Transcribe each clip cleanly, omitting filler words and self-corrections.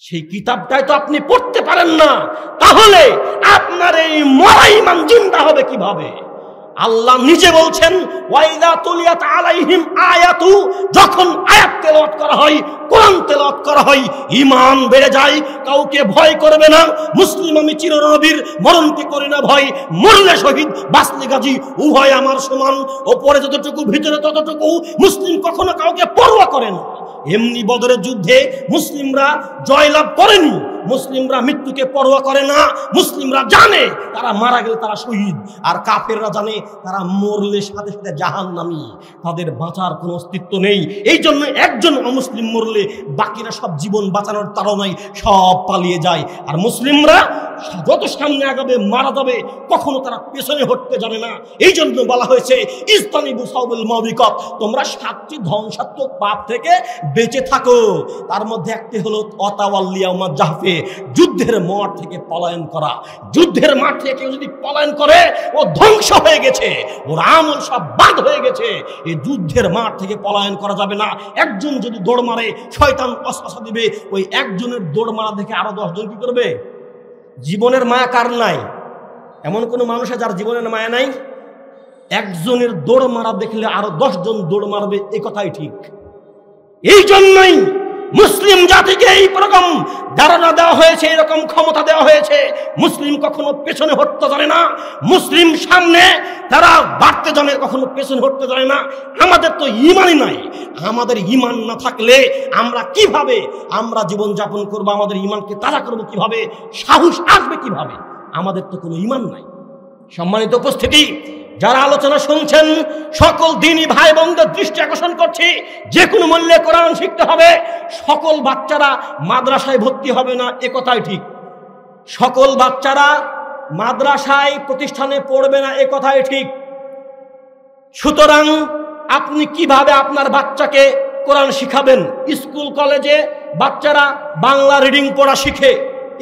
সেই কিতাবটাই তো আপনি পড়তে পারেন না, তাহলে আপনার এই মরা ঈমান জিন্দা হবে কিভাবে? আল্লাহ নিজে বলছেন, ওয়াইদা তুলিয়াত আলাইহিম আয়াতু, যখন আয়াত তেলাওয়াত করা হয়, কোরআন তেলাওয়াত করা হয়, ঈমান বেড়ে যায়। কাউকে ভয় করবে না। মুসলিম আমি চিরনবীর, মরণকে করি না ভয়, মরলে শহীদ বাঁচলে গাজী, উভয় আমার সমান। ওপরে যতটুকু ভিতরে ততটুকু। মুসলিম কখনো কাউকে পরোয়া করে না। এমনি বদরের যুদ্ধে মুসলিমরা জয়লাভ করেনি, মুসলিমরা মৃত্যুকে পরোয়া করে না। মুসলিমরা জানে তারা মারা গেলে তারা শহীদ, আর কাফেররা জানে তারা মরলে সাথে সাথে জাহান্নামী, তাদের বাঁচার কোনো অস্তিত্ব নেই। এই জন্য একজন অমুসলিম মরলে বাকিরা সব জীবন বাঁচানোর তাড়নায় সব পালিয়ে যায়। আর মুসলিমরা যত সামনে আগাবে মারা যাবে, কখনো তারা পেছনে হটতে জানে না। এই জন্য বলা হয়েছে ইস্তানিবু সাউবুল মাবিকাত, তোমরা 7টি ধ্বংসাত্মক পাপ থেকে বেঁচে থাকো। তার মধ্যে একটি হলো অতাওয়াল্লিয়া মা জাহফে, যুদ্ধের মাঠ থেকে পলায়ন করা। যুদ্ধের মাঠ থেকে কেউ যদি পলায়ন করে, ও ধ্বংস হয়ে গেছে, ওর আমল সব বাদ হয়ে গেছে। এই যুদ্ধের মাঠ থেকে পলায়ন করা যাবে না। একজন যদি দৌড় মারে, শয়তান ওয়াসওয়াসা দিবে, ওই একজনের দৌড় মারা দেখে আরো 10 জন কি করবে? জীবনের মায়া কার নাই? এমন কোন মানুষ আছে যার জীবনের মায়া নাই? একজনের দৌড় মারা দেখলে আরো 10 জন দৌড় মারবে, এই কথাই ঠিক। এই জন্যই মুসলিম জাতিকে এই রকম ধারণা দেওয়া হয়েছে, এরকম ক্ষমতা দেওয়া হয়েছে। মুসলিম কখনো পেছনে হটতে জানে না, মুসলিম সামনে তারা বাড়তে জানে, কখনো পেছনে হটতে জানে না। আমাদের তো ঈমানই নাই। আমাদের ঈমান না থাকলে আমরা কিভাবে আমরা জীবন যাপন করবো? আমাদের ঈমানকে তাজা করবো কিভাবে? সাহস আসবে কিভাবে? আমাদের তো কোনো ঈমান নাই। সম্মানিত উপস্থিতি, যারা আলোচনা শুনছেন, সকল দিনী ভাই বোনদের দৃষ্টি আকর্ষণ করছি, যে কোনো মূল্যে কোরআন শিখতে হবে। সকল বাচ্চারা মাদ্রাসায় ভর্তি হবে না, এ কথাই ঠিক। সকল বাচ্চারা মাদ্রাসায় প্রতিষ্ঠানে পড়বে না, এ কথাই ঠিক। সুতরাং আপনি কিভাবে আপনার বাচ্চাকে কোরআন শিখাবেন? স্কুল কলেজে বাচ্চারা বাংলা রিডিং পড়া শিখে,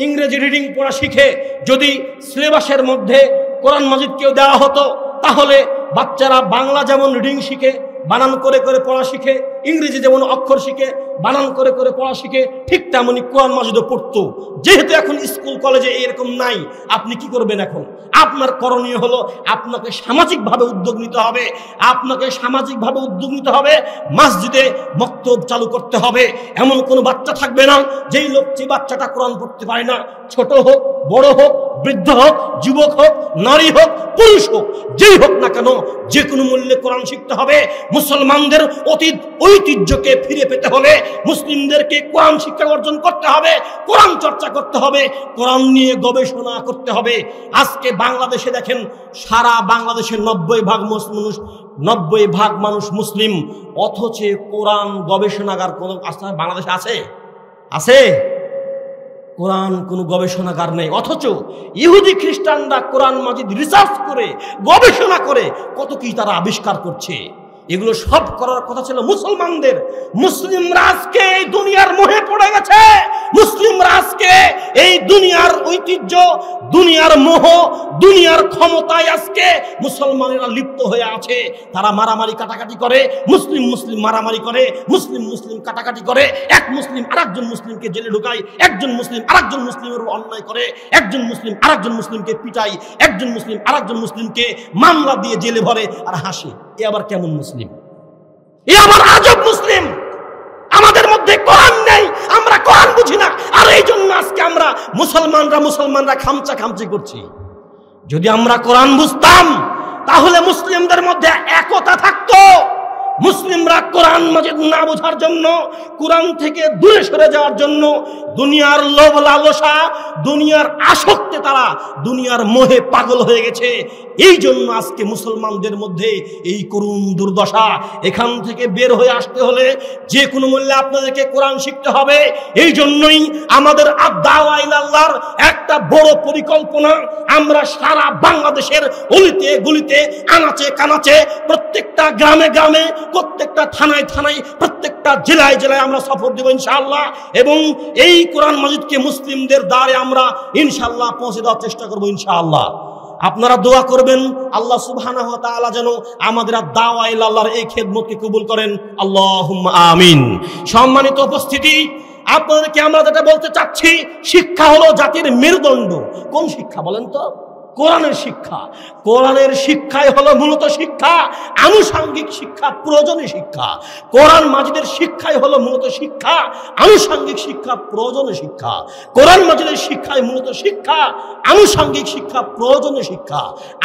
ইংরেজি রিডিং পড়া শিখে। যদি সিলেবাসের মধ্যে কোরআন মাজিদ কেউ দেওয়া হতো, তাহলে বাচ্চারা বাংলা যেমন রিডিং শিখে, বানান করে করে পড়া শিখে, ইংরেজি যেমন অক্ষর শিখে, বানান করে করে পড়া শিখে, ঠিক তেমনি কোরআন মাজিদও পড়তো। যেহেতু এখন স্কুল কলেজে এরকম নাই, আপনি কি করবেন? এখন আপনার করণীয় হলো আপনাকে সামাজিকভাবে উদ্যোগ নিতে হবে। আপনাকে সামাজিকভাবে উদ্যোগ নিতে হবে। মসজিদে মক্তব চালু করতে হবে। এমন কোনো বাচ্চা থাকবে না যেই লোক, যে বাচ্চাটা কোরআন পড়তে পারে না, ছোট হোক, বড় হোক, বৃদ্ধ হোক, যুবক হোক, নারী হোক, পুরুষ হোক, যেই হোক না কেন, যে কোনো মূল্যে কোরআন শিখতে হবে। মুসলমানদের অতীত ঐতিহ্যকে ফিরে পেতে হলে মুসলিমদেরকে কোরআন শিক্ষা অর্জন করতে হবে, কোরআন চর্চা করতে হবে, কোরআন নিয়ে গবেষণা করতে হবে। আজকে বাংলাদেশে দেখেন, সারা বাংলাদেশের 90% মানুষ মুসলিম, অথচ কোরআন গবেষণাগার কোন বাংলাদেশে আছে? আছে? কোরআন কোনো গবেষণাগার নেই। অথচ ইহুদি খ্রিস্টানরা কোরআন মাজিদ রিসার্চ করে, গবেষণা করে কত কি তারা আবিষ্কার করছে। এগুলো সব করার কথা ছিল মুসলমানদের। মুসলিমরা আজকে এই দুনিয়ার মোহে পড়ে গেছে। মুসলিমরা আজকে এই দুনিয়ার ঐতিহ্য, দুনিয়ার মোহ, দুনিয়ার ক্ষমতায় আজকে মুসলমানেরা লিপ্ত হয়ে আছে। তারা মারামারি কাটাকাটি করে, মুসলিম মারামারি করে, মুসলিম কাটাকাটি করে। এক মুসলিম আরেকজন মুসলিমকে জেলে ঢুকায়, একজন মুসলিম আরেকজন মুসলিমের অন্যায় করে, একজন মুসলিম আরেকজন মুসলিমকে পিটায়, একজন মুসলিম আরেকজন মুসলিমকে মামলা দিয়ে জেলে ভরে আর হাসে। এ আবার কেমন মুসলিম? এ আবার আজব মুসলিম। আমাদের মধ্যে কোরআন নেই, আমরা কোরআন বুঝি না। আর এই জন্য আজকে আমরা মুসলমানরা খামচি করছি। যদি আমরা কোরআন বুঝতাম, তাহলে মুসলিমদের মধ্যে একতা থাকতো। মুসলিমরা কোরআন মাজিদ না বোঝার জন্য, কোরআন থেকে দূরে সরে যাওয়ার জন্য, দুনিয়ার লোভ লালসা, দুনিয়ার আসক্তে তারা দুনিয়ার মোহে পাগল হয়ে গেছে। এই জন্য আজকে মুসলমানদের মধ্যে এই করুণ দুর্দশা। এখান থেকে বের হয়ে আসতে হলে যে কোনো মূল্যে আপনাদেরকে কোরআন শিখতে হবে। এই জন্যই আমাদের আদ-দাওয়া ইলাল্লাহর একটা বড় পরিকল্পনা। আমরা সারা বাংলাদেশের অলিতে গলিতে, আনাচে কানাচে, প্রত্যেকটা গ্রামে গ্রামে, প্রত্যেকটা থানায় থানায়, প্রত্যেকটা জেলায় জেলায় আমরা সফর দেব ইনশাআল্লাহ। এবং এই কোরআন মাজিদকে মুসলিমদের দ্বারে আমরা ইনশাআল্লাহ পৌঁছে দেওয়ার চেষ্টা করব ইনশাআল্লাহ। আপনারা দোয়া করবেন আল্লাহ সুবহানাহু ওয়া তাআলা যেন আমাদের দাওয়া ইলাল্লাহর এই খেদমতকে কবুল করেন। আল্লাহুম্মা আমিন। সম্মানিত উপস্থিতি, আপনাদেরকে আমরা যেটা বলতে চাচ্ছি, শিক্ষা হলো জাতির মেরুদণ্ড। কোন শিক্ষা বলেন তো? কোরআনের শিক্ষা। কোরআনের শিক্ষাই হলো মূলত শিক্ষা, আনুষঙ্গিক শিক্ষা, প্রয়োজনীয় শিক্ষা। কোরআন মাজিদের শিক্ষাই হলো মূলত শিক্ষা, আনুষঙ্গিক শিক্ষা, প্রয়োজনীয় শিক্ষা। কোরআন মাজিদের শিক্ষাই মূলত শিক্ষা, আনুষঙ্গিক শিক্ষা, প্রয়োজনীয় শিক্ষা।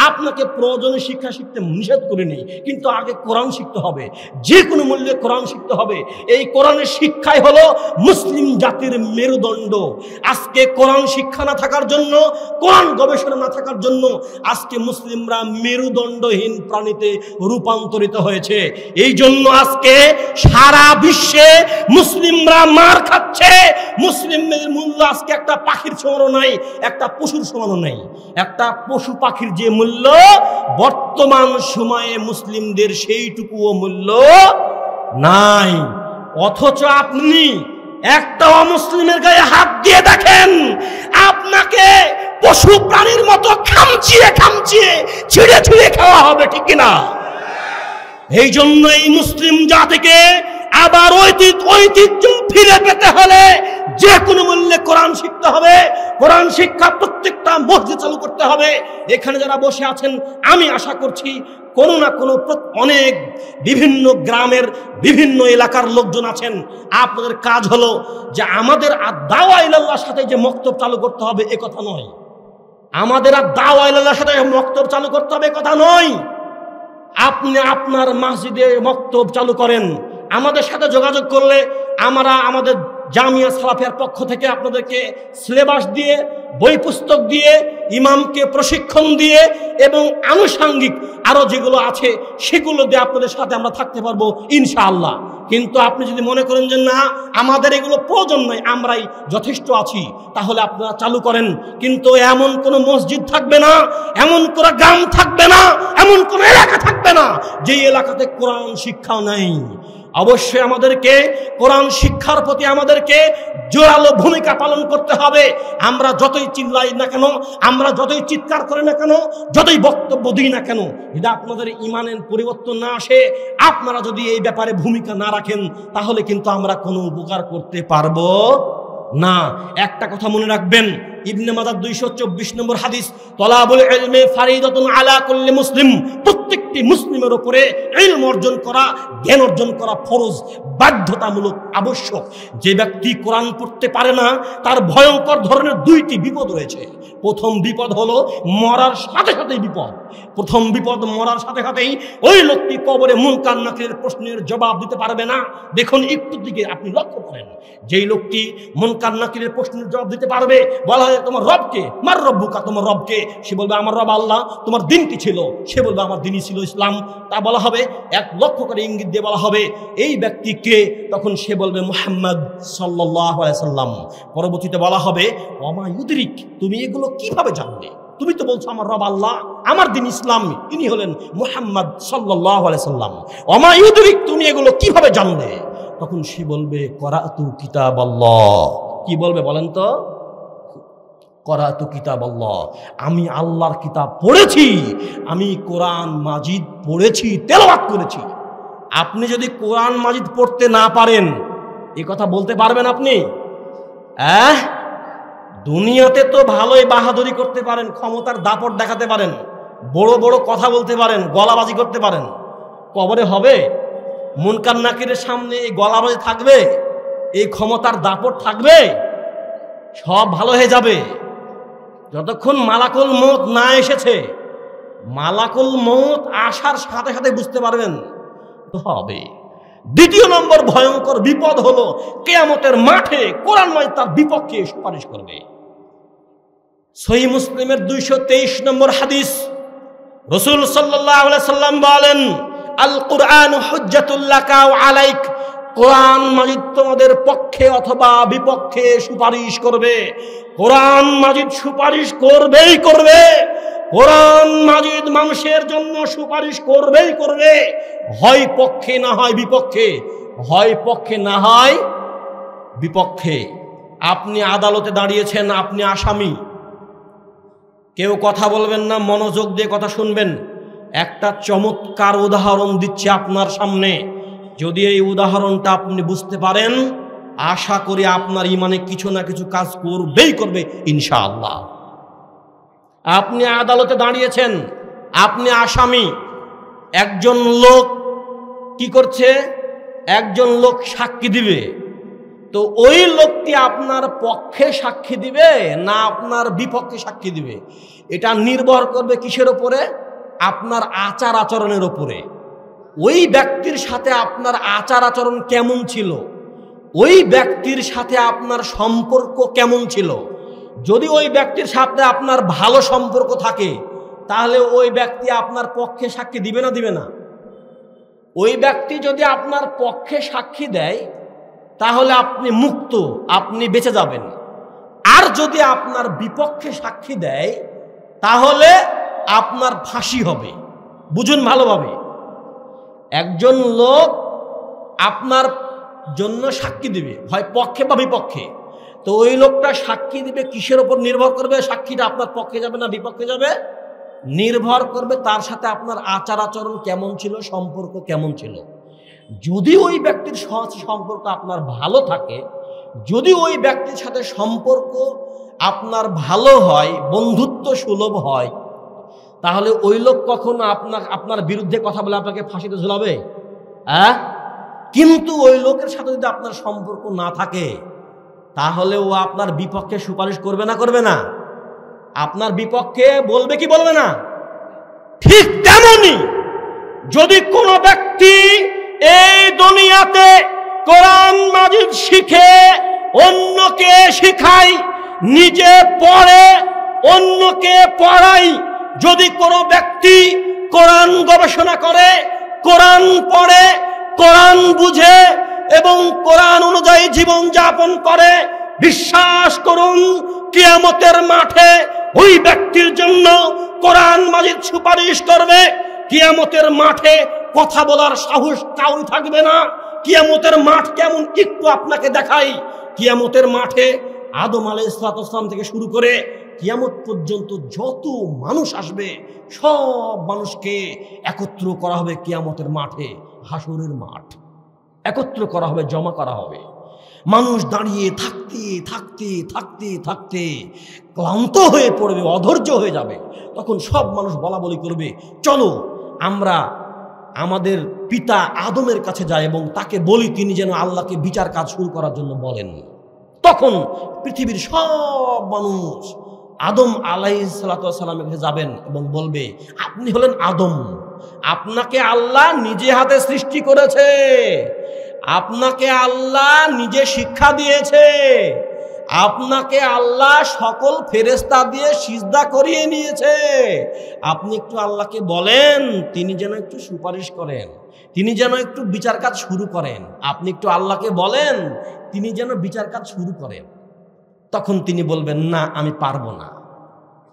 আপনাকে প্রয়োজনীয় শিক্ষা শিখতে নিষেধ করিনি, কিন্তু আগে কোরআন শিখতে হবে, যে কোনো মূল্যে কোরআন শিখতে হবে। এই কোরআনের শিক্ষাই হলো মুসলিম জাতির মেরুদণ্ড। আজকে কোরআন শিক্ষা না থাকার জন্য, কোরআন গবেষণা না থাকার জন্য আজকে মুসলিমরা মেরুদণ্ডহীন প্রাণীতে রূপান্তরিত হয়েছে। এই জন্য আজকে সারা বিশ্বে মুসলিমরা মার খাচ্ছে। মুসলিমদের মূল্য আজকে একটা পাখির সমানও নাই, একটা পশুর সমানও নাই। একটা পশু পাখির যে মূল্য, বর্তমান সময়ে মুসলিমদের সেইটুকুও মূল্য নাই। অথচ আপনি একটা অমুসলিমের গায়ে হাত দিয়ে দেখেন, আপনাকে পশু প্রাণীর মতো খামচিয়ে খামচিয়ে ছিঁড়ে ছিঁড়ে খাওয়া হবে, ঠিক কিনা? এই জন্য এই মুসলিম জাতিকে আবার ঐতিহ্য ফিরে পেতে হলে যে কোনো মূল্যে কোরআন শিখতে হবে। কোরআন শিক্ষা প্রত্যেকটা মসজিদ চালু করতে হবে। এখানে যারা বসে আছেন, আমি আশা করছি কোনো না কোনো অনেক বিভিন্ন গ্রামের বিভিন্ন এলাকার লোকজন আছেন। আপনাদের কাজ হলো যে আমাদের আর দাওয়া ইলাল্লাহর সাথে যে মক্তব চালু করতে হবে এ কথা নয়, আমাদের আর দাওয়া ইলাল্লাহর সাথে মক্তব চালু করতে হবে এ কথা নয়। আপনি আপনার মসজিদে মক্তব চালু করেন, আমাদের সাথে যোগাযোগ করলে আমরা আমাদের জামিয়া সালাফিয়ার পক্ষ থেকে আপনাদেরকে সিলেবাস দিয়ে, বই পুস্তক দিয়ে, ইমামকে প্রশিক্ষণ দিয়ে এবং আনুষঙ্গিক আরো যেগুলো আছে সেগুলো দিয়ে আপনাদের সাথে আমরা থাকতে পারবো ইনশাআল্লাহ। কিন্তু আপনি যদি মনে করেন যে না আমাদের এগুলো প্রয়োজন নয়, আমরাই যথেষ্ট আছি, তাহলে আপনারা চালু করেন। কিন্তু এমন কোনো মসজিদ থাকবে না, এমন কোনো গ্রাম থাকবে না, এমন কোনো এলাকা থাকবে না যেই এলাকাতে কোরআন শিক্ষা নাই। অবশ্যই আমাদেরকে কোরআন শিক্ষার প্রতি আমাদেরকে জোরালো ভূমিকা পালন করতে হবে। আমরা যতই চিল্লাই না কেন, আমরা যতই চিৎকার করি না কেন, যতই বক্তব্য দিই না কেন, যদি আপনাদের ইমানের পরিবর্তন না আসে, আপনারা যদি এই ব্যাপারে ভূমিকা না রাখেন, তাহলে কিন্তু আমরা কোনো উপকার করতে পারবো না। একটা কথা মনে রাখবেন, ইবনে মাজাহ 224 নম্বর হাদিস, তলাবুল ইলমি ফারিদাতুন আলা কুল্লি মুসলিম, প্রত্যেকটি মুসলিমের উপরে ইলম অর্জন করা, জ্ঞান অর্জন করা ফরজ, বাধ্যতামূলক, আবশ্যক। যে ব্যক্তি কোরআন পড়তে পারে না তার ভয়ঙ্কর ধরনের দুইটি বিপদ রয়েছে। প্রথম বিপদ হলো মরার সাথে সাথেই বিপদ। প্রথম বিপদ মরার সাথে সাথেই ওই লোকটি কবরে মুনকার নাকিরের প্রশ্নের জবাব দিতে পারবে না। দেখুন একটু দিকে আপনি লক্ষ্য করেন, যেই লোকটি মুনকার নাকিরের প্রশ্নের জবাব দিতে পারবে, বলা হয় তোমার রবকে, মার রব্বুকা, তোমার রবকে, সে বলবে আমার রব আল্লাহ। তোমার দিন কি ছিল? সে বলবে আমার দিনই ছিল ইসলাম। তা বলা হবে, এক লক্ষ্য করে ইঙ্গিত দিয়ে বলা হবে এই ব্যক্তিকে, তখন সে বলবে মুহাম্মদ সাল্লাল্লাহু আলাইহি সাল্লাম। পরবর্তীতে বলা হবে ওমা ইউদরিক, তুমি এগুলো কিভাবে জানলে? তুমি তো বলছো আমার রব আল্লাহ, আমার দিন ইসলাম, ইনি হলেন মুহাম্মদ সাল্লাল্লাহু আলাইহি সাল্লাম। ওমা ইউদরিক, তুমি এগুলো কিভাবে জানলে? তখন সে বলবে করাতু কিতাবাল্লাহ। কি বলবে বলেন তো? করাতু কিতাবাল্লাহ, আমি আল্লাহর কিতাব পড়েছি, আমি কোরআন মাজিদ পড়েছি, তেলাওয়াত করেছি। আপনি যদি কোরআন মাজিদ পড়তে না পারেন, এই কথা বলতে পারবেন আপনি? দুনিয়াতে তো ভালোই বাহাদুরি করতে পারেন, ক্ষমতার দাপট দেখাতে পারেন, বড় বড় কথা বলতে পারেন, গলাবাজি করতে পারেন। কবরে হবে? মুনকার নাকিরের সামনে এই গলাবাজি থাকবে, এই ক্ষমতার দাপট থাকবে? সব ভালো হয়ে যাবে যতক্ষণ মালাকুল মউত না এসেছে। মালাকুল মউত আসার সাথে সাথে বুঝতে পারবেন হবে। দ্বিতীয় নম্বর ভয়ঙ্কর বিপদ হলো কিয়ামতের মাঠে কোরআন মাজিদ তার বিপক্ষে সুপারিশ করবে। সহিহ মুসলিমের 223 নম্বর হাদিস, রাসূল সাল্লাল্লাহু আলাইহি সাল্লাম বলেন আল কুরআন হুজ্জাতুল লাকা ওয়া আলাইক, কোরআন মাজিদ তোমাদের পক্ষে অথবা বিপক্ষে সুপারিশ করবে। কোরআন মাজিদ সুপারিশ করবেই করবে। কোরআন মাজিদ মানুষের জন্য সুপারিশ করবেই করবে, হয় পক্ষে না হয় বিপক্ষে, হয় পক্ষে না হয় বিপক্ষে। আপনি আদালতে দাঁড়িয়েছেন, আপনি আসামি, কেউ কথা বলবেন না, মনোযোগ দিয়ে কথা শুনবেন। একটা চমৎকার উদাহরণ দিচ্ছি আপনার সামনে, যদি এই উদাহরণটা আপনি বুঝতে পারেন আশা করি আপনার ইমানে কিছু না কিছু কাজ করবেই করবে ইনশাআল্লাহ। আপনি আদালতে দাঁড়িয়েছেন, আপনি আসামি, একজন লোক কি করছে, একজন লোক সাক্ষী দিবে, তো ওই লোকটি আপনার পক্ষে সাক্ষী দিবে না আপনার বিপক্ষে সাক্ষী দিবে, এটা নির্ভর করবে কিসের ওপরে? আপনার আচার আচরণের ওপরে। ওই ব্যক্তির সাথে আপনার আচার আচরণ কেমন ছিল, ওই ব্যক্তির সাথে আপনার সম্পর্ক কেমন ছিল। যদি ওই ব্যক্তির সাথে আপনার ভালো সম্পর্ক থাকে তাহলে ওই ব্যক্তি আপনার পক্ষে সাক্ষী দিবে না দিবে না? ওই ব্যক্তি যদি আপনার পক্ষে সাক্ষী দেয় তাহলে আপনি মুক্ত, আপনি বেঁচে যাবেন। আর যদি আপনার বিপক্ষে সাক্ষী দেয় তাহলে আপনার ফাঁসি হবে। বুঝুন ভালোভাবে, একজন লোক আপনার জন্য সাক্ষী দিবে, হয় পক্ষে বা বিপক্ষে, তো ওই লোকটা সাক্ষী দিবে কিসের ওপর নির্ভর করবে? সাক্ষীটা আপনার পক্ষে যাবে না বিপক্ষে যাবে? নির্ভর করবে তার সাথে আপনার আচার আচরণ কেমন ছিল, সম্পর্ক কেমন ছিল। যদি ওই ব্যক্তির সাথে সম্পর্ক আপনার ভালো থাকে, যদি ওই ব্যক্তির সাথে সম্পর্ক আপনার ভালো হয়, বন্ধুত্ব সুলভ হয়, তাহলে ওই লোক কখনো আপনার বিরুদ্ধে কথা বলে আপনাকে ফাঁসিতে ঝুলাবে? কিন্তু ওই লোকের সাথে যদি আপনার সম্পর্ক না থাকে তাহলে ও আপনার বিপক্ষে সুপারিশ করবে না করবে না? আপনার বিপক্ষে বলবে কি বলবে না? ঠিক তেমনি যদি কোনো ব্যক্তি এই দুনিয়াতে কোরআন মাজিদ শিখে অন্যকে শিখায়, নিজে পড়ে অন্যকে পড়ায়, যদি কোনো ব্যক্তি কোরআন গবেষণা করে, কোরআন পড়ে, কোরআন বুঝে এবং কোরআন অনুযায়ী জীবন যাপন করে, বিশ্বাস করুন কিয়ামতের মাঠে ওই ব্যক্তির জন্য কোরআন মাজিদ সুপারিশ করবে। কিয়ামতের মাঠে কথা বলার সাহস কাউর থাকবে না। কিয়ামতের মাঠ কেমন একটু আপনাকে দেখাই। কিয়ামতের মাঠে আদম আলাইহিস সালাম থেকে শুরু করে কিয়ামত পর্যন্ত যত মানুষ আসবে সব মানুষকে একত্র করা হবে কিয়ামতের মাঠে, হাসরের মাঠ একত্র করা হবে, জমা করা হবে। মানুষ দাঁড়িয়ে থাকতে থাকতে থাকতে থাকতে ক্লান্ত হয়ে পড়বে, অধৈর্য হয়ে যাবে। তখন সব মানুষ বলা বলি করবে, চলো আমরা আমাদের পিতা আদমের কাছে যাই এবং তাকে বলি তিনি যেন আল্লাহকে বিচার কাজ শুরু করার জন্য বলেন। তখন পৃথিবীর সব মানুষ আদম আলাইহিস সালামের কাছে যাবেন এবং বলবে, আপনি হলেন আদম, আপনাকে আল্লাহ নিজে হাতে সৃষ্টি করেছে, আপনাকে আল্লাহ নিজে শিক্ষা দিয়েছে, আপনাকে আল্লাহ সকল ফেরেশতা দিয়ে সিজদা করিয়ে নিয়েছে। আপনি একটু আল্লাহকে বলেন তিনি যেন একটু সুপারিশ করেন, তিনি যেন একটু বিচার কাজ শুরু করেন। আপনি একটু আল্লাহকে বলেন তিনি যেন বিচার কাজ শুরু করেন। তখন তিনি বলবেন, না আমি পারবো না,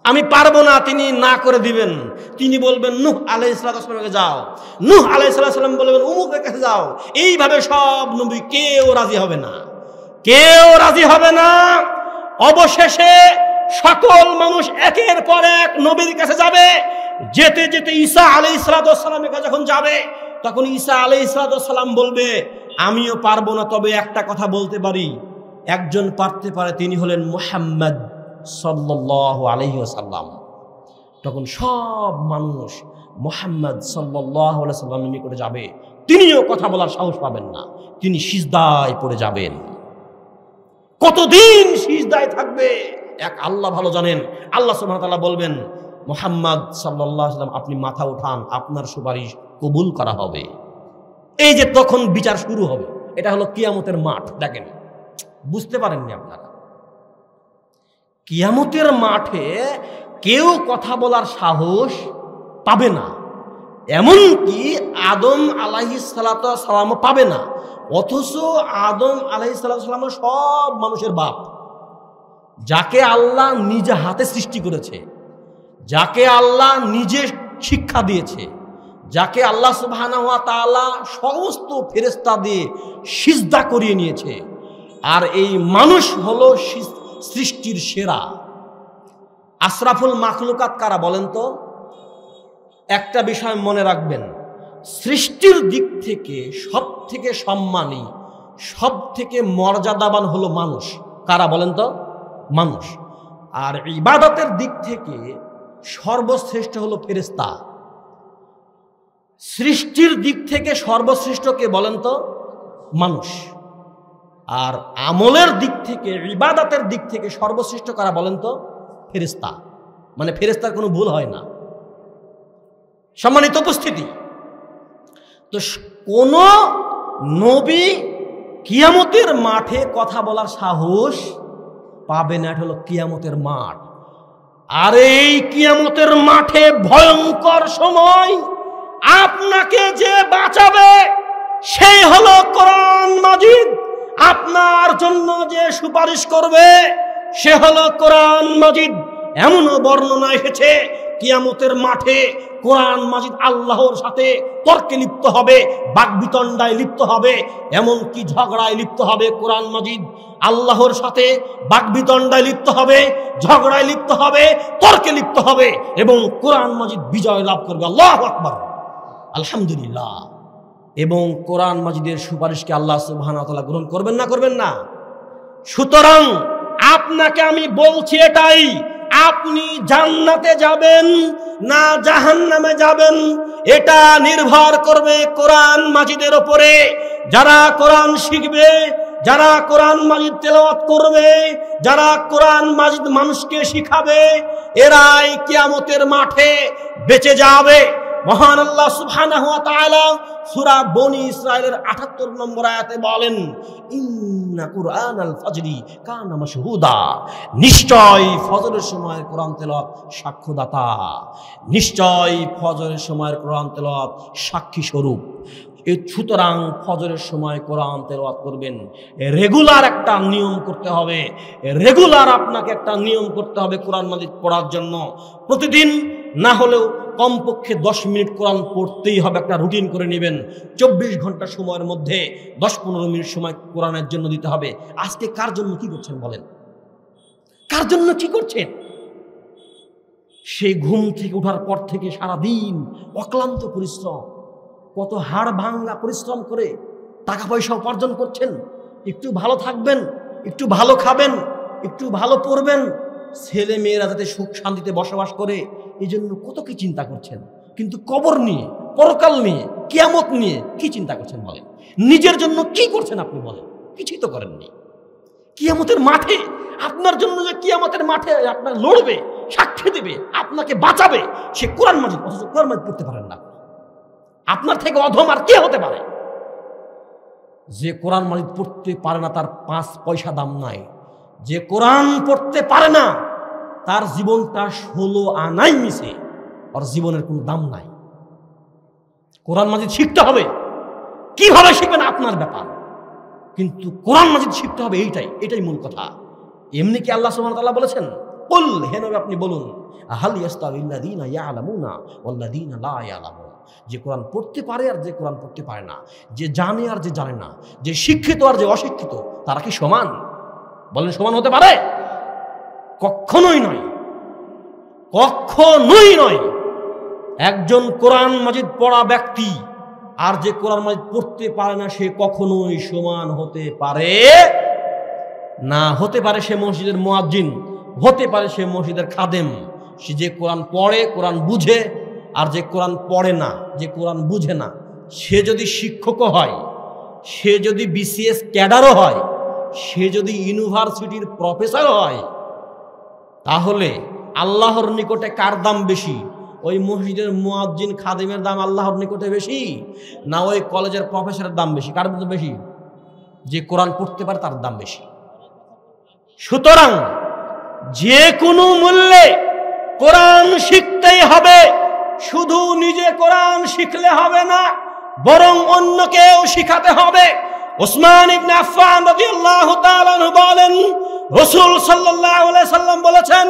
আমি পারবো না। তিনি না করে দিবেন। তিনি বলবেন নূহ আলাইহিস সালামকে যাও, নূহ আলাইহিস সালাম বলবেন অমুকের কাছে যাও। এইভাবে সব নবী কেউ রাজি হবে না, কেউ রাজি হবে না। অবশেষে সকল মানুষ একের পর এক নবীর কাছে যাবে। যেতে যেতে ঈসা আলাইহিস সালামের কাছে যখন যাবে তখন ঈসা আলাইহিস সালাম বলবে, আমিও পারবো না, তবে একটা কথা বলতে পারি, একজন পারতে পারে, তিনি হলেন মুহাম্মদ সাল্লাল্লাহু আলাইহি ওয়াসাল্লাম। তখন সব মানুষ মুহাম্মদ সাল্লাল্লাহু আলাইহি ওয়াসাল্লামের নিকটে যাবে। তিনিও কথা বলার সাহস পাবেন না, তিনি সিজদায় পড়ে যাবেন। কতদিন সিজদায় থাকবে এক আল্লাহ ভালো জানেন। আল্লাহ সুবহানাহু ওয়া তাআলা বলবেন, মুহাম্মদ সাল্লাল্লাহু আলাইহি ওয়াসাল্লাম আপনি মাথা উঠান, আপনার সুপারিশ কবুল করা হবে। এই যে তখন বিচার শুরু হবে, এটা হলো কিয়ামতের মাঠ। দেখেন, বুঝতে পারেননি আপনারা, কিয়ামতের মাঠে কেউ কথা বলার সাহস পাবে না, এমনকি আদম আলাইহিস সালামও পাবে না। অথচ আদম আলাইহিস সালাম সব মানুষের বাপ, যাকে আল্লাহ নিজে হাতে সৃষ্টি করেছে, যাকে আল্লাহ নিজে শিক্ষা দিয়েছে, যাকে আল্লাহ সুবহানাহু ওয়া তাআলা সমস্ত ফেরেশতা দিয়ে সিজদা করিয়ে নিয়েছে। আর এই মানুষ হলো সৃষ্টির সেরা। আশরাফুল মাখলুকাত কারা বলেন তো? একটা বিষয় মনে রাখবেন, সৃষ্টির দিক থেকে সব থেকে সম্মানী সব থেকে মর্যাদাবান হলো মানুষ। কারা বলেন তো? মানুষ। আর ইবাদতের দিক থেকে সর্বশ্রেষ্ঠ হলো ফেরেশতা। সৃষ্টির দিক থেকে সর্বশ্রেষ্ঠ কে বলেন তো? মানুষ। আর আমলের দিক থেকে, ইবাদতের দিক থেকে সর্বশ্রেষ্ঠ কারা বলেন তো? ফেরেশতা। মানে ফেরেশতার কোনো ভুল হয় না। সম্মানিত উপস্থিতি, তো কোন নবী কিয়ামতের মাঠে কথা বলার সাহস পাবে না। এটা হলো কিয়ামতের মাঠ। আর এই কিয়ামতের মাঠে ভয়ঙ্কর সময় আপনাকে যে বাঁচাবে সেই হলো কোরআন মাজিদ। আপনার জন্য যে সুপারিশ করবে সে হলো কোরআন মাজিদ। এমনও বর্ণনা এসেছে কিয়ামতের মাঠে কোরআন মাজিদ আল্লাহর সাথে তর্কে লিপ্ত হবে, বাকবিতণ্ডায় লিপ্ত হবে, এমনকি ঝগড়ায় লিপ্ত হবে। কোরআন মাজিদ আল্লাহর সাথে বাকবিতণ্ডায় লিপ্ত হবে, ঝগড়ায় লিপ্ত হবে, তর্কে লিপ্ত হবে এবং কোরআন মাজিদ বিজয় লাভ করবে। আল্লাহু আকবার, আলহামদুলিল্লাহ। এবং কোরআন মাজিদের সুপারিশকে আল্লাহ সুবহানাহু ওয়া তাআলা গ্রহণ করবেন না? করবেন না। সুতরাং আপনাকে আমি বলছি এটাই, আপনি জান্নাতে যাবেন না জাহান্নামে যাবেন এটা নির্ভর করবে কোরআন মাজিদের উপরে। যারা কোরআন শিখবে, যারা কোরআন মাজিদ তেলাওয়াত করবে, যারা কোরআন মাজিদ মানুষকে শিখাবে, এরাই কিয়ামতের মাঠে বেঁচে যাবে। মহান আল্লাহ সুবহানাহু ওয়া তাআলা সূরা বনি ইসরাঈলের ৭৮ নম্বর আয়াতে বলেন, ইন্না কুরআনাল ফাজরি কানা মাশহুদা, নিশ্চয় ফজরের সময় কোরআন তেলাওয়াত সাক্ষ্যদাতা, নিশ্চয় ফজরের সময় কোরআন তেলাওয়াত সাক্ষী স্বরূপ। সুতরাং ফজরের সময় কোরআন তেলাওয়াত করবেন। রেগুলার একটা নিয়ম করতে হবে, রেগুলার আপনাকে একটা নিয়ম করতে হবে কোরআন মাজিদ পড়ার জন্য। প্রতিদিন না হলেও কমপক্ষে 10 মিনিট কোরআন পড়তেই হবে। একটা রুটিন করে নেবেন। 24 ঘন্টা সময়ের মধ্যে 10-15 মিনিট সময় কোরআনের জন্য দিতে হবে। আজকে কার জন্য কি করছেন বলেন? কার জন্য কি করছেন? সেই ঘুম থেকে ওঠার পর থেকে সারাদিন অক্লান্ত পরিশ্রম, কত হাড় ভাঙা পরিশ্রম করে টাকা পয়সা উপার্জন করছেন। একটু ভালো থাকবেন, একটু ভালো খাবেন, একটু ভালো পড়বেন, ছেলে মেয়েরা যাতে সুখ শান্তিতে বসবাস করে, এই জন্য কত কি চিন্তা করছেন। কিন্তু কবর নিয়ে, পরকাল নিয়ে, কিয়ামত নিয়ে কি চিন্তা করছেন বলেন? নিজের জন্য কি করছেন আপনি বলেন? কিছুই তো করেননি। কিয়ামতের মাঠে আপনার জন্য যে কিয়ামতের মাঠে আপনার লড়বে, সাক্ষী দেবে, আপনাকে বাঁচাবে, সে কোরআন মাজিদ। অথচ কোরআন মাজিদ পড়তে পারেন না। আপনার থেকে অধম আর কে হতে পারে? যে কোরআন মাজিদ পড়তে পারে না তার 5 পয়সা দাম নাই। যে কোরআন পড়তে পারে না তার জীবনটা 16 আনাই মিশে, আর জীবনের কোনো দাম নাই। কোরআন মাজিদ শিখতে হবে। কিভাবে শিখবেন আপনার ব্যাপার, কিন্তু কোরআন মাজিদ শিখতে হবে, এটাই মূল কথা। এমনি কি আল্লাহ সুবহানাহু ওয়া তাআলা বলেছেন, কুল, হে নবী আপনি বলুন, হাল ইয়াস্তাবিল্লাযীনা ইয়ালামুনা ওয়াল্লাযীনা লা ইয়ালামুন, যে কোরআন পড়তে পারে আর যে কোরআন পড়তে পারে না, যে জানে আর যে জানে না, যে শিক্ষিত আর যে অশিক্ষিত, তারা কি সমান? বলেন, সমান হতে পারে? কখনোই নয়, কখনোই নয়। একজন কোরআন মাজিদ পড়া ব্যক্তি আর যে কোরআন মাজিদ পড়তে পারে না, সে কখনোই সমান হতে পারে না। হতে পারে সে মসজিদের মুয়াজ্জিন, হতে পারে সে মসজিদের খাদেম। সে যে কোরআন পড়ে, কোরআন বুঝে, আর যে কোরআন পড়ে না, যে কোরআন বুঝে না, সে যদি শিক্ষকও হয়, সে যদি বিসিএস ক্যাডারও হয়, সে যদি ইউনিভার্সিটির প্রফেসর হয়, তাহলে আল্লাহর নিকটে কার দাম বেশি? ওই মসজিদের মুয়াজ্জিন খাদেমের দাম আল্লাহর নিকটে বেশি, না ওই কলেজের প্রফেসরের দাম বেশি? কার দাম বেশি? যে কোরআন পড়তে পারে তার দাম বেশি। সুতরাং যে কোনো মূল্যে কোরআন শিখতেই হবে। শুধু নিজে কোরআন শিখলে হবে না, বরং অন্যকেও শিখাতে হবে। ওসমান ইবনে আফফান রাদিয়াল্লাহু তাআলা আনহু বলেন, রাসূল সাল্লাল্লাহু আলাইহি সাল্লাম বলেছেন,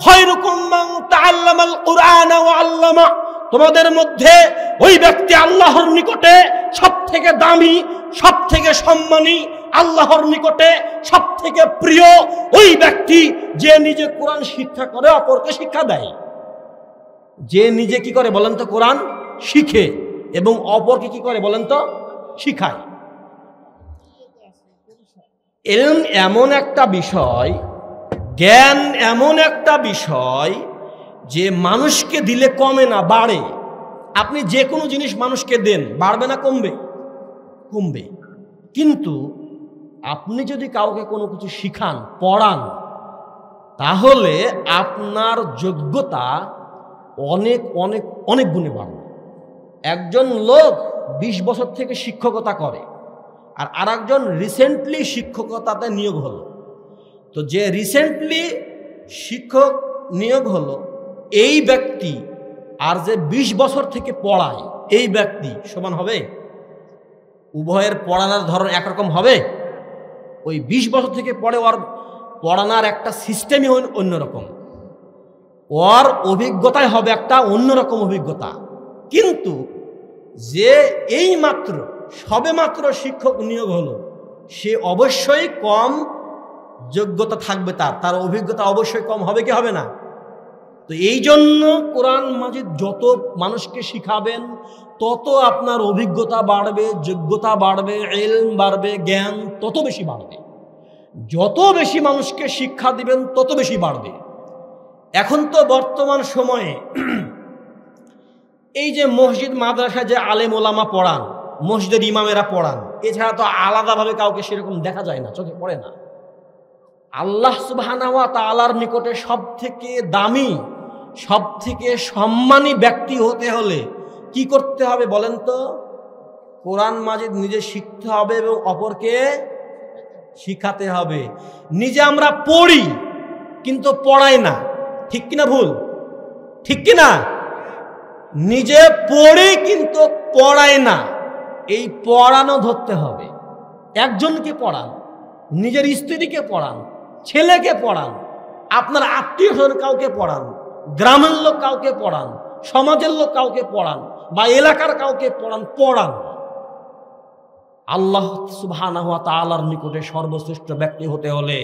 খায়রুকুম মান তাআল্লামাল কুরআন ওয়া আল্লামা, তোমাদের মধ্যে ওই ব্যক্তি আল্লাহর নিকটে সবথেকে দামি, সবথেকে সম্মানী, আল্লাহর নিকটে সবথেকে প্রিয় ওই ব্যক্তি যে নিজে কোরআন শিক্ষা করে, অপরকে শিক্ষা দেয়। যে নিজে কি করে বলেন তো? কোরআন শিখে, এবং অপরকে কি করে বলেন তো? শিখায়। ইলম এমন একটা বিষয়, জ্ঞান এমন একটা বিষয় যে মানুষকে দিলে কমে না, বাড়ে। আপনি যে কোনো জিনিস মানুষকে দেন, বাড়বে না কমবে? কমবে। কিন্তু আপনি যদি কাউকে কোনো কিছু শিখান, পড়ান, তাহলে আপনার যোগ্যতা অনেক অনেক অনেক গুণে বাড়বে। একজন লোক 20 বছর থেকে শিক্ষকতা করে, আর আরেকজন রিসেন্টলি শিক্ষকতাতে নিয়োগ হলো। তো যে রিসেন্টলি শিক্ষক নিয়োগ হলো এই ব্যক্তি আর যে 20 বছর থেকে পড়ায় এই ব্যক্তি সমান হবে? উভয়ের পড়ানোর ধরন একরকম হবে? ওই 20 বছর থেকে পড়ে ওর পড়ানোর একটা সিস্টেমই অন্যরকম, ওর অভিজ্ঞতায় হবে একটা অন্যরকম অভিজ্ঞতা। কিন্তু যে এই মাত্র সবেমাত্র শিক্ষক নিয়োগ হলো, সে অবশ্যই কম যোগ্যতা থাকবে, তার অভিজ্ঞতা অবশ্যই কম হবে কি হবে না? তো এই জন্য কোরআন মাজিদ যত মানুষকে শিখাবেন তত আপনার অভিজ্ঞতা বাড়বে, যোগ্যতা বাড়বে, ইলম বাড়বে, জ্ঞান তত বেশি বাড়বে। যত বেশি মানুষকে শিক্ষা দিবেন তত বেশি বাড়বে। এখন তো বর্তমান সময়ে এই যে মসজিদ মাদ্রাসায় যে আলেম ওলামা পড়ান, মসজিদের ইমামেরা পড়ান, এছাড়া তো আলাদাভাবে কাউকে সেরকম দেখা যায় না, চোখে পড়ে না। আল্লাহ সুবহানাহু ওয়া তাআলার নিকটে সব থেকে দামি, সব থেকে সম্মানী ব্যক্তি হতে হলে কি করতে হবে বলেন তো? কোরআন মাজিদ নিজে শিখতে হবে এবং অপরকে শিখাতে হবে। নিজে আমরা পড়ি কিন্তু পড়াই না, ঠিক কিনা ভুল? ঠিক কিনা? নিজে পড়ি কিন্তু পড়াই না, এই পড়ানো ধরতে হবে। একজনকে পড়ান, নিজের স্ত্রীকে পড়ান, ছেলেকে পড়ান, আপনার আত্মীয় স্বজন কাউকে পড়ান, গ্রামের লোক কাউকে পড়ান, সমাজের লোক কাউকে পড়ান, বা এলাকার কাউকে পড়ান। পড়ান। আল্লাহ সুবহানাহু ওয়া তাআলার নিকটে সর্বশ্রেষ্ঠ ব্যক্তি হতে হলে,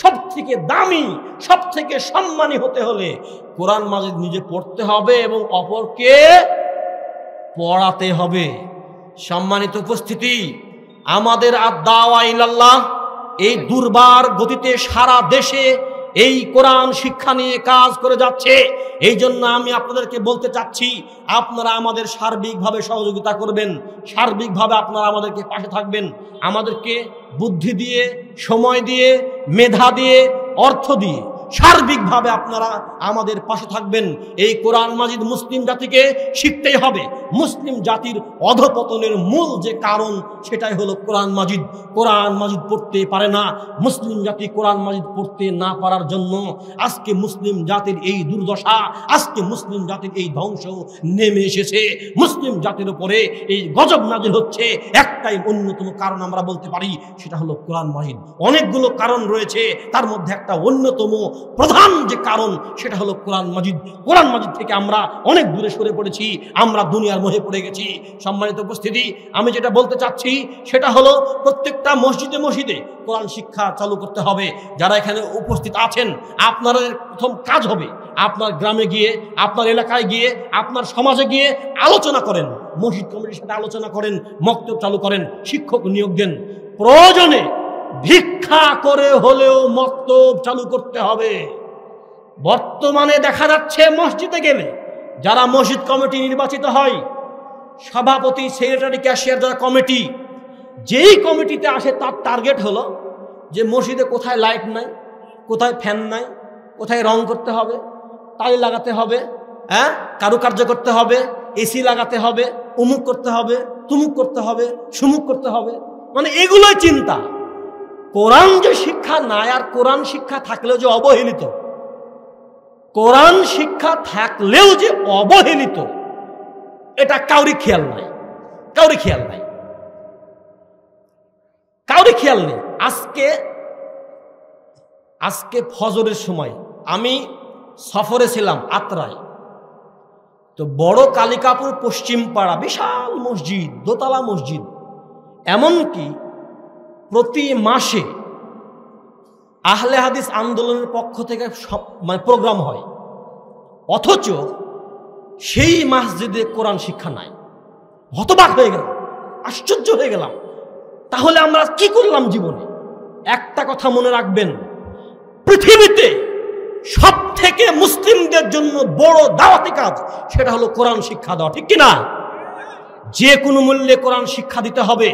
সব থেকে দামি, সব থেকে সম্মানী হতে হলে কোরআন মাজিদ নিজে পড়তে হবে এবং অপরকে পড়াতে হবে। সম্মানিত উপস্থিতি, আমাদের আদ-দাওয়া ইলাল্লাহ এই দুর্বার গতিতে সারা দেশে এই কোরআন শিক্ষা নিয়ে কাজ করে যাচ্ছে। এই জন্য আমি আপনাদেরকে বলতে চাচ্ছি, আপনারা আমাদের সার্বিকভাবে সহযোগিতা করবেন, সার্বিকভাবে আপনারা আমাদেরকে পাশে থাকবেন, আমাদেরকে বুদ্ধি দিয়ে, সময় দিয়ে, মেধা দিয়ে, অর্থ দিয়ে সার্বিকভাবে আপনারা আমাদের পাশে থাকবেন। এই কোরআন মাজিদ মুসলিম জাতিকে শিখতেই হবে। মুসলিম জাতির অধপতনের মূল যে কারণ সেটাই হলো কোরআন মাজিদ। কোরআন মাজিদ পড়তে পারে না মুসলিম জাতি। কোরআন মাজিদ পড়তে না পারার জন্য আজকে মুসলিম জাতির এই দুর্দশা, আজকে মুসলিম জাতির এই ধ্বংস নেমে এসেছে। মুসলিম জাতির উপরে এই গজব নাজিল হচ্ছে একটাই অন্যতম কারণ আমরা বলতে পারি, সেটা হলো কোরআন মাজিদ। অনেকগুলো কারণ রয়েছে, তার মধ্যে একটা অন্যতম প্রধান যে কারণ সেটা হলো কোরআন মাজিদ। কোরআন মাজিদ থেকে আমরা অনেক দূরে সরে পড়েছি, আমরা দুনিয়ার মোহে পড়ে গেছি। সম্মানিত উপস্থিতি, আমি যেটা বলতে চাচ্ছি সেটা হলো প্রত্যেকটা মসজিদে মসজিদে কোরআন শিক্ষা চালু করতে হবে। যারা এখানে উপস্থিত আছেন, আপনাদের প্রথম কাজ হবে আপনার গ্রামে গিয়ে, আপনার এলাকায় গিয়ে, আপনার সমাজে গিয়ে আলোচনা করেন, মসজিদ কমিটির সাথে আলোচনা করেন, মক্তব চালু করেন, শিক্ষক নিয়োগ দেন। প্রয়োজনে ভিক্ষা করে হলেও মক্তব চালু করতে হবে। বর্তমানে দেখা যাচ্ছে মসজিদে গেলে যারা মসজিদ কমিটি নির্বাচিত হয়, সভাপতি, সেক্রেটারি, ক্যাশিয়ার, যারা কমিটি, যেই কমিটিতে আসে তার টার্গেট হলো যে মসজিদে কোথায় লাইট নাই, কোথায় ফ্যান নাই, কোথায় রং করতে হবে, টাইল লাগাতে হবে, কারুকার্য করতে হবে, এসি লাগাতে হবে, উমুক করতে হবে, তুমুক করতে হবে, সুমুক করতে হবে, মানে এগুলোই চিন্তা। কোরআন যে শিক্ষা নাই, আর কোরআন শিক্ষা থাকলেও যে অবহেলিত, কোরআন শিক্ষা থাকলেও যে অবহেলিত, এটা কাউরি খেয়াল নাই, কাউরি খেয়াল নাই, কাউরি খেয়াল নেই। আজকে ফজরের সময় আমি সফরে ছিলাম আত্রায়, তো বড় কালিকাপুর পশ্চিম পাড়া, বিশাল মসজিদ, দোতলা মসজিদ। এমনকি প্রতি মাসে আহলে হাদিস আন্দোলনের পক্ষ থেকে প্রোগ্রাম হয়, অথচ সেই মসজিদে কোরআন শিক্ষা নাই। হতবাক হয়ে গেলাম, আশ্চর্য হয়ে গেলাম। তাহলে আমরা কি করলাম জীবনে? একটা কথা মনে রাখবেন, পৃথিবীতে সব থেকে মুসলিমদের জন্য বড় দাওয়াতি কাজ সেটা হলো কোরআন শিক্ষা দেওয়া, ঠিক কিনা? যে কোনো মূল্যে কোরআন শিক্ষা দিতে হবে।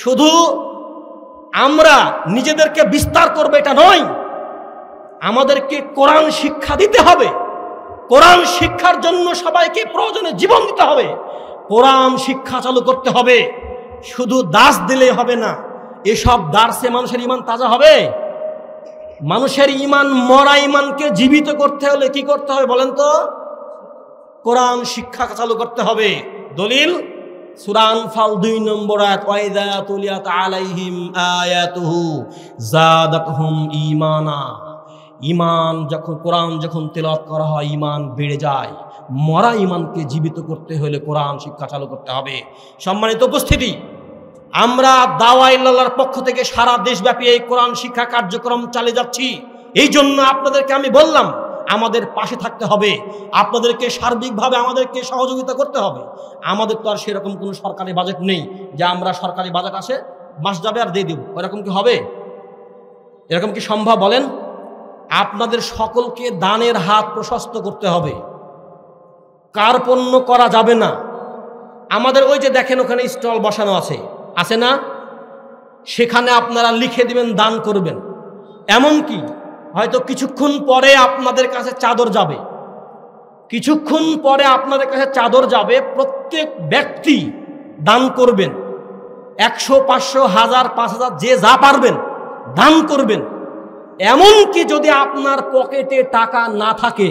শুধু আমরা নিজেদেরকে বিস্তার করবে এটা নয়, আমাদেরকে কোরআন শিক্ষা দিতে হবে। কোরআন শিক্ষার জন্য সবাইকে প্রয়োজনে জীবন দিতে হবে। কোরআন শিক্ষা চালু করতে হবে। শুধু দাস দিলে হবে না। এসব দার্সে মানুষের ঈমান তাজা হবে? মানুষের ঈমান, মরা ঈমানকে জীবিত করতে হলে কি করতে হবে বলেন তো? কোরআন শিক্ষা চালু করতে হবে। দলিল সূরা আনফাল 2 নম্বর আয়াত, ওয়াইযা তুলিয়াত আলাইহিম আয়াতুহু যাদাতহুম ঈমানা। ঈমান যখন, কোরআন যখন তেলাওয়াত করা হয় ঈমান বেড়ে যায়। মরা ঈমানকে জীবিত করতে হলে কোরআন শিক্ষা চালু করতে হবে। সম্মানিত উপস্থিতি, আমরা দাওয়ায়ে ইল্লাল্লাহর পক্ষ থেকে সারা দেশব্যাপী এই কোরআন শিক্ষা কার্যক্রম চালিয়ে যাচ্ছি। এই জন্য আপনাদেরকে আমি বললাম আমাদের পাশে থাকতে হবে, আপনাদেরকে সার্বিকভাবে আমাদেরকে সহযোগিতা করতে হবে। আমাদের তো আর সেরকম কোনো সরকারি বাজেট নেই যে আমরা সরকারি বাজেট আসে মাস যাবে আর দিয়ে দেব, এরকম কি হবে? এরকম কি সম্ভব বলেন? আপনাদের সকলকে দানের হাত প্রশস্ত করতে হবে, কার্পণ্য করা যাবে না। আমাদের ওই যে দেখেন ওখানে স্টল বসানো আছে না? সেখানে আপনারা লিখে দিবেন দান করবেন। এমনকি হয়তো কিছুক্ষণ পরে আপনাদের কাছে চাদর যাবে, কিছুক্ষণ পরে আপনাদের কাছে চাদর যাবে। প্রত্যেক ব্যক্তি দান করবেন, 100, 500, 1000, 5000 যে যা পারবেন দান করবেন। এমনকি যদি আপনার পকেটে টাকা না থাকে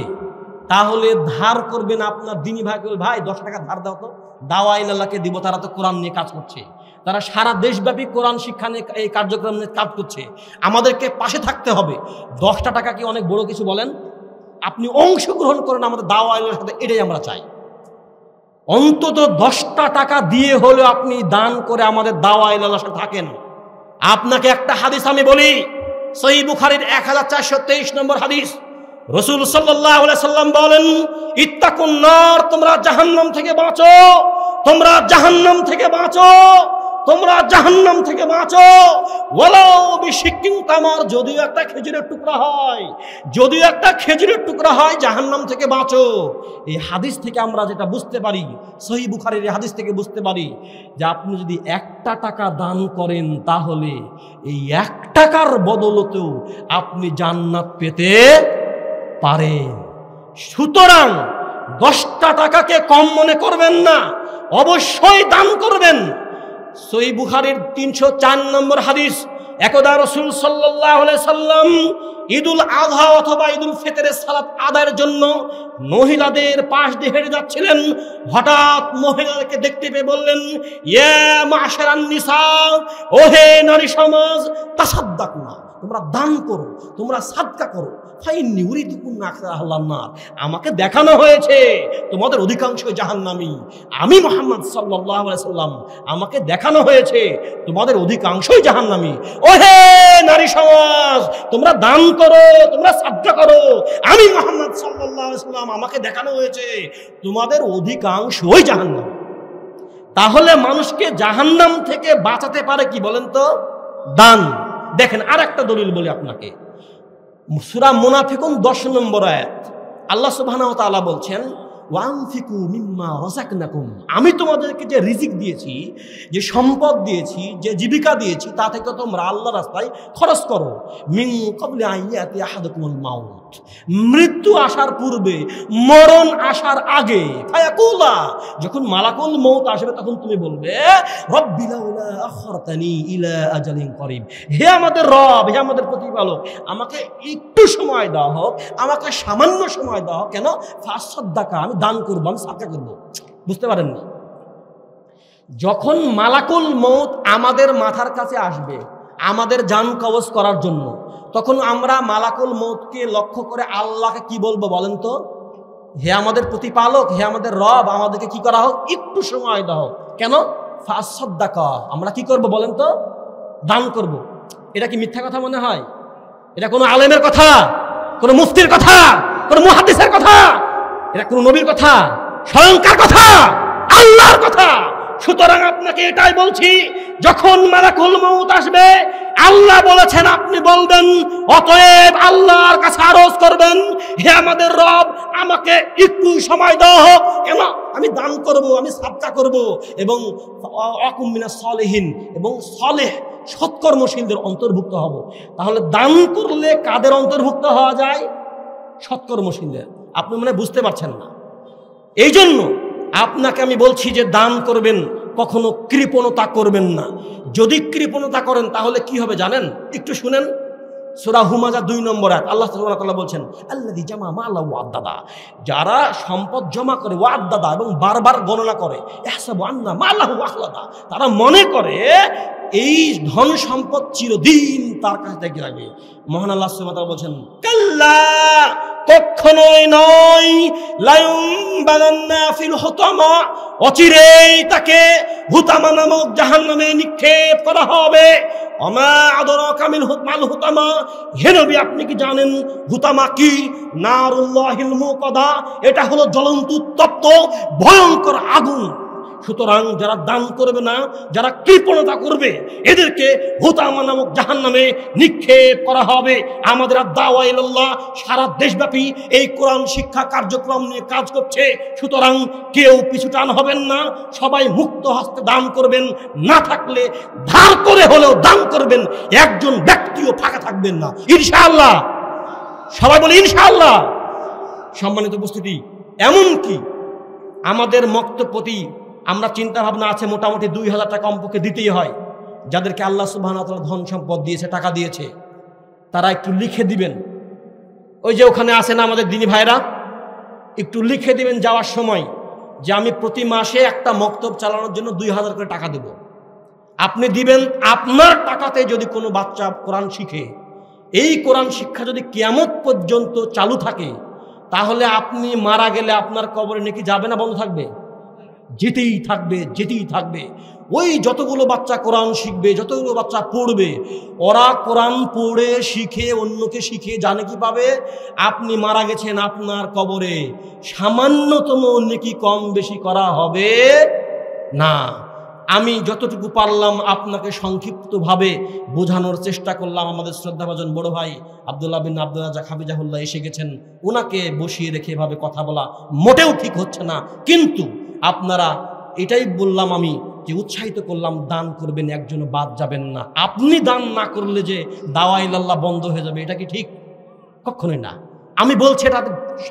তাহলে ধার করবেন। আপনার দিনী ভাই, ভাই 10 টাকা ধার দাও তো, দাওয়ায়ে ইল্লাল্লাহকে দিব। তারা তো কোরআন নিয়ে কাজ করছে, তারা সারা দেশব্যাপী কোরআন শিক্ষা নিয়ে এই কার্যক্রম নিয়ে কাজ করছে। আমাদেরকে পাশে থাকতে হবে। 10টা টাকা কি অনেক বড় কিছু বলেন? আপনি অংশগ্রহণ করেন আমাদের দাওয়ায়ে ইল্লাল্লাহর সাথে, এটাই আমরা চাই। অন্তত 10টা টাকা দিয়ে হলেও আপনি দান করে আমাদের দাওয়ায়ে ইল্লাল্লাহর সাথে থাকেন। আপনাকে একটা হাদিস আমি বলি, সহিহ বুখারীর 1423 নম্বর হাদিস। রাসূল সাল্লাল্লাহু আলাইহি সাল্লাম বলেন, ইত্তাকুন নার, তোমরা জাহান্নাম থেকে বাঁচো, তোমরা জাহান্নাম থেকে বাঁচো, তোমরা জাহান্নাম থেকে বাঁচো। ওয়ালাউ বিশিক্কিন তামার, যদিও একটা খেজুরের টুকরা হয়, যদিও একটা খেজুরের টুকরা হয়, জাহান্নাম থেকে বাঁচো। এই হাদিস থেকে আমরা যেটা বুঝতে পারি, সহিহ বুখারীর হাদিস থেকে বুঝতে পারি যে আপনি যদি 1টা টাকা দান করেন তাহলে এই 1 টাকার বদলতেও আপনি জান্নাত পেতে পারেন। সুতরাং 10টা টাকাকে কম মনে করবেন না, অবশ্যই দান করবেন। সহিহ বুখারীর 304 নম্বর হাদিস, একদা রাসূল সাল্লাল্লাহু আলাইহি সাল্লাম ঈদুল আযহা অথবা ঈদুল ফিতরের সালাত আদায়ের জন্য মহিলাদের পাশ দিয়ে হেঁটে যাচ্ছিলেন। হঠাৎ মহিলাদেরকে দেখতে পেয়ে বললেন, ইয়া মাশারান নিসা, ওহে নারী সমাজ, তাসাদ্দাকনা, তোমরা দান করো, তোমরা সাদকা করো। ফাইন্নী উরিদুকুন আখরাহাল্লান নার, আমাকে দেখানো হয়েছে তোমাদের অধিকাংশই জাহান্নামী। আমি মুহাম্মদ সাল্লাল্লাহু আলাইহি সাল্লাম, আমাকে দেখানো হয়েছে তোমাদের অধিকাংশই জাহান্নামী। ওহে নারী সমাজ, তোমরা দান করো, তোমরা সাদকা করো। আমি মুহাম্মদ সাল্লাল্লাহু আলাইহি সাল্লাম, আমাকে দেখানো হয়েছে তোমাদের অধিকাংশই জাহান্নামী। তাহলে মানুষকে জাহান্নাম থেকে বাঁচাতে পারে কি বলেন তো? দান। দেখেন আর একটা দলিল বলি আপনাকে, সূরা মুনাফিকুন 10 নম্বর আয়াত, আল্লাহ সুবহানাহু ওয়া তাআলা বলছেন, ওয়ানফিকু মিম্মা রাযাকনাকুম, আমি তোমাদেরকে যে রিজিক দিয়েছি, যে সম্পদ দিয়েছি, যে জীবিকা দিয়েছি, তা থেকে তোমরা আল্লাহর রাস্তায় খরচ করো। মিন ক্বাবলি আইয়াতি আহাদুকুমুল মাউত, মৃত্যু আসার পূর্বে, মরণ আসার আগে। ফায়াকুলা, যখন মালাকুল মউত আসবে তখন তুমি বলবে, রব্বি লাউলা আখরতানি ইলা আজালিন করিব, হে আমাদের রব, হে আমাদের প্রতিপালক, আমাকে একটু সময় দাও হোক, আমাকে সামান্য সময় দাও। কেন? ফাসাদ্দাকা, আমি দান করবো, আমি সাদকা করবো। বুঝতে পারেননি? যখন মালাকুল মউত আমাদের মাথার কাছে আসবে আমাদের জান কবজ করার জন্য, তখন আমরা মালাকুল মউতকে লক্ষ্য করে আল্লাহকে কি বলবো বলেন তো? হে আমাদের প্রতিপালক, হে আমাদের রব, আমাদেরকে কি করা হোক, একটু সময় দাও। কেন? ফাসাদ্দাকা, আমরা কি করব বলেন তো? দান করব। এটা কি মিথ্যা কথা মনে হয়? এটা কোনো আলেমের কথা, কোনো মুফতির কথা, কোনো মুহাদ্দিসের কথা? এটা কোন নবীর কথা? স্বয়ংকার কথা, আল্লাহর কথা। সুতরাং আপনাকে এটাই বলছি, যখন মালাকুল মউত আসবে আল্লাহ বলেছেন আপনি বলবেন, অতএব আল্লাহর কাছে আরজ করবেন, হে আমাদের রব আমাকে একটু সময় দাও হোক, কেন আমি দান করব, আমি সাদকা করব এবং আকুম মিনাস সালিহিন এবং সালেহ সৎকর্মশীলদের অন্তর্ভুক্ত হব। তাহলে দান করলে কাদের অন্তর্ভুক্ত হওয়া যায়? সৎকর্মশীলদের। আপনি মনে বুঝতে পারছেন না। এই জন্য আপনাকে আমি বলছি যে দান করবেন, কখনো কৃপণতা করবেন না। যদি কৃপণতা করেন তাহলে কি হবে জানেন? একটু শুনেন, সূরা হুমাযা 2 নম্বর আয়াত আল্লাহ সুবহানাহু ওয়া তাআলা বলছেন, আল্লাযী জামা মালা ওয়া আদ্দাদা, যারা সম্পদ জমা করে ওয়া আদ্দাদা এবং বারবার গণনা করে, ইহসাবু আন্না মালাহু আখলাদা, তারা মনে করে এই ধন সম্পদ চিরদিন তার কাছে থেকে যাবে। মহান আল্লাহ সুবহানাহু ওয়া তাআলা বলছেন, কাল্লা, কখনোই নয়, লায়ুমবাদান্না ফিল হুতামা, অচিরেই তাকে হুতামা নামক জাহান্নামে নিক্ষেপ করা হবে। ওমা আদরাকা মাল হুতামা, হে নবী আপনি কি জানেন হুতামা কি? নারুল্লাহিল মুকাদা, এটা হলো জ্বলন্ত উত্তপ্ত ভয়ঙ্কর আগুন। সুতরাং যারা দান করবে না, যারা কৃপণতা করবে, এদেরকে হুতামা নামক জাহান্নামে নিক্ষেপ করা হবে। আমাদের দাওয়া ইলাল্লাহ সারা দেশব্যাপী এই কোরআন শিক্ষা কার্যক্রম নিয়ে কাজ করছে। সুতরাং কেউ পিছুটান হবেন না, সবাই মুক্ত হস্তে দান করবেন, না থাকলে ধার করে হলেও দান করবেন, একজন ব্যক্তিও ফাঁকা থাকবেন না ইনশাআল্লাহ। সবাই বলে ইনশাআল্লাহ। সম্মানিত উপস্থিতি, এমনকি আমাদের মক্তব্যপতি আমরা চিন্তা ভাবনা আছে মোটামুটি 2000 টাকা কমপক্ষে দিতেই হয়। যাদেরকে আল্লাহ সুবহানাহু ওয়া তাআলা ধন সম্পদ দিয়েছে, টাকা দিয়েছে, তারা একটু লিখে দিবেন। ওই যে ওখানে আছে না আমাদের দিনী ভাইরা, একটু লিখে দিবেন যাওয়ার সময় যে আমি প্রতি মাসে একটা মক্তব চালানোর জন্য 2000 করে টাকা দেব। আপনি দিবেন, আপনার টাকাতে যদি কোনো বাচ্চা কোরআন শিখে, এই কোরআন শিক্ষা যদি কিয়ামত পর্যন্ত চালু থাকে, তাহলে আপনি মারা গেলে আপনার কবরে নাকি যাবে না, বন্ধ থাকবে? যেতেই থাকবে, যেতেই থাকবে। ওই যতগুলো বাচ্চা কোরআন শিখবে, যতগুলো বাচ্চা পড়বে, ওরা কোরআন পড়ে শিখে অন্যকে শিখে জানে কি পাবে? আপনি মারা গেছেন, আপনার কবরে সামান্যতম নেকি কম বেশি করা হবে না। আমি যতটুকু পারলাম আপনাকে সংক্ষিপ্তভাবে বোঝানোর চেষ্টা করলাম। আমাদের শ্রদ্ধাভাজন বড় ভাই আব্দুল্লাহ বিন আব্দুল রাজ্জাক হাফিজাহুল্লাহ এসে গেছেন, ওনাকে বসিয়ে রেখে এভাবে কথা বলা মোটেও ঠিক হচ্ছে না। কিন্তু আপনারা এটাই বললাম, আমি যে উৎসাহিত করলাম, দান করবেন, একজনও বাদ যাবেন না। আপনি দান না করলে যে দাওয়া ইলাল্লাহ বন্ধ হয়ে যাবে, এটা কি ঠিক? কখনোই না। আমি বলছি এটা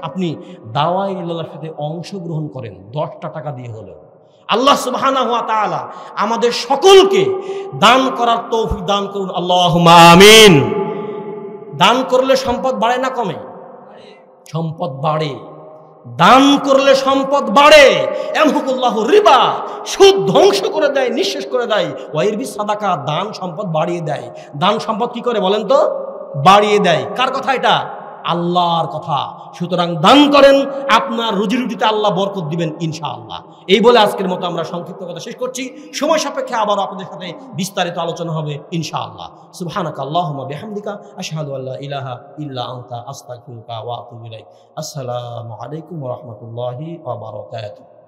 আপনি দাওয়া ইলাল্লাহর সাথে অংশগ্রহণ করেন 10টা টাকা দিয়ে হলেও। আল্লাহ সুবহানাহু ওয়া তাআলা আমাদের সকলকে দান করার তৌফিক দান করুন, আল্লাহুম্মা আমিন। দান করলে সম্পদ বাড়ে না কমে? সম্পদ বাড়ে। দান করলে সম্পদ বাড়ে। ইয়ামহুকুল্লাহু রিবা, সুদ ধ্বংস করে দেয়, নিঃশেষ করে দেয়। ওয়াইরবি সাদাকা, দান সম্পদ বাড়িয়ে দেয়। দান সম্পদ কি করে বলেন তো? বাড়িয়ে দেয়। কার কথা এটা? আল্লাহর কথা। সুতরাং দান করেন, আপনার রুজি রুটিতে আল্লাহ বরকত দিবেন ইনশাআল্লাহ। এই বলে আজকের মতো আমরা সংক্ষিপ্ত কথা শেষ করছি। সময় সাপেক্ষে আবার আপনাদের সাথে বিস্তারিত আলোচনা হবে ইনশাআল্লাহ। সুবহানাকা আল্লাহুম্মা বিহামদিকা আশহাদু আল্লা ইলাহা ইল্লা আনতা আস্তাগফিরুকা ওয়া আতুবু ইলাইক। আসসালামু আলাইকুম ওয়া রাহমাতুল্লাহি ওয়া বারাকাতুহু।